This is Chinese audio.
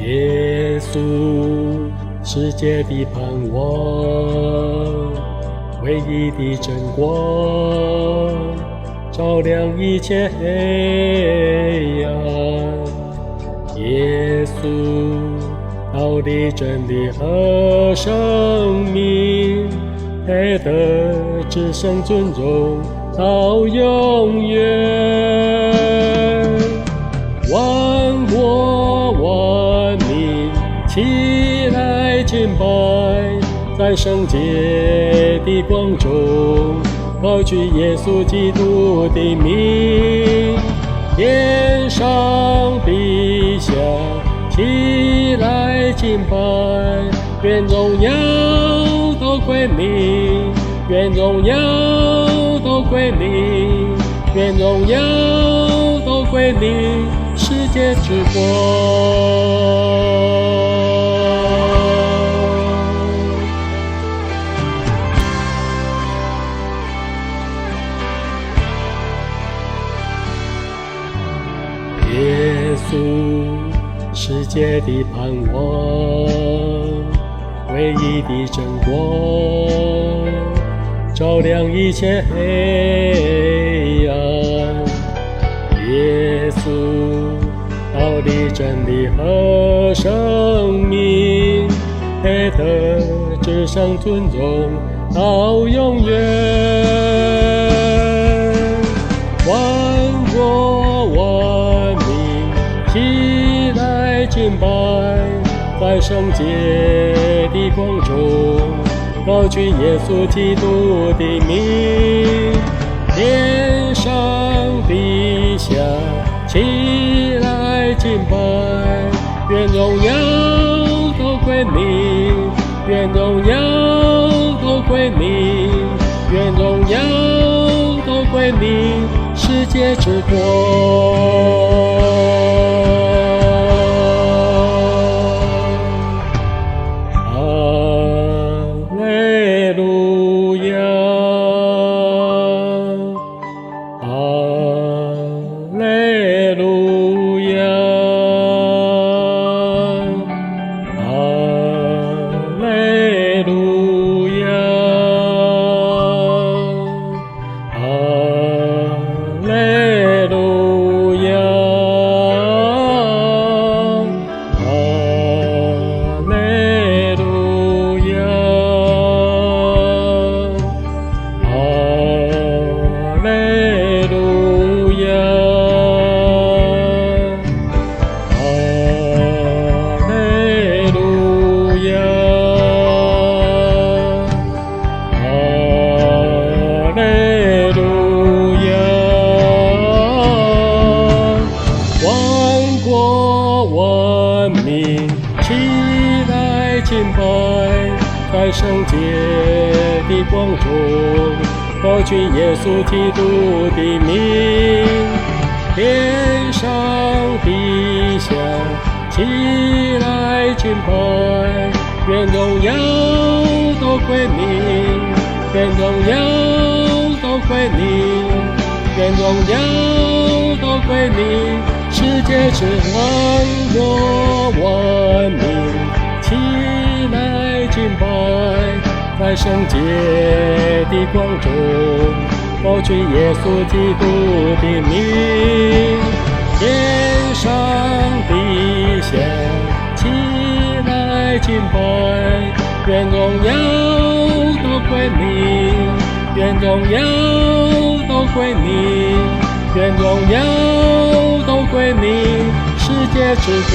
耶稣，世界的盼望，唯一的真光，照亮一切黑暗。耶稣，道理、真理和生命，配得至圣尊荣到永远。万国万民起来敬拜，在圣洁的光中高举耶稣基督的名。天上地下起来敬拜，愿荣耀都归你，愿荣耀都归你，愿荣耀都归你，世界之光。耶稣，世界的盼望，唯一的真光，照亮一切黑暗。耶稣，道理、真理和生命，配得至圣尊荣到永远。万国万民起来敬拜，在圣洁的光中高举耶稣基督的名。天上地下起来敬拜，愿荣耀都归你，愿荣耀都归你，愿荣耀都归你，世界之光。敬拜，在圣洁的光中高举耶稣基督的名。天上地下起来敬拜，愿荣耀都归你，愿荣耀都归你，愿荣耀都归你，世界之万国万民起来敬拜，在圣洁的光中高举耶稣基督的名。天上地下起来敬拜，愿荣耀都归你，愿荣耀都归你，愿荣耀都归你，世界之光。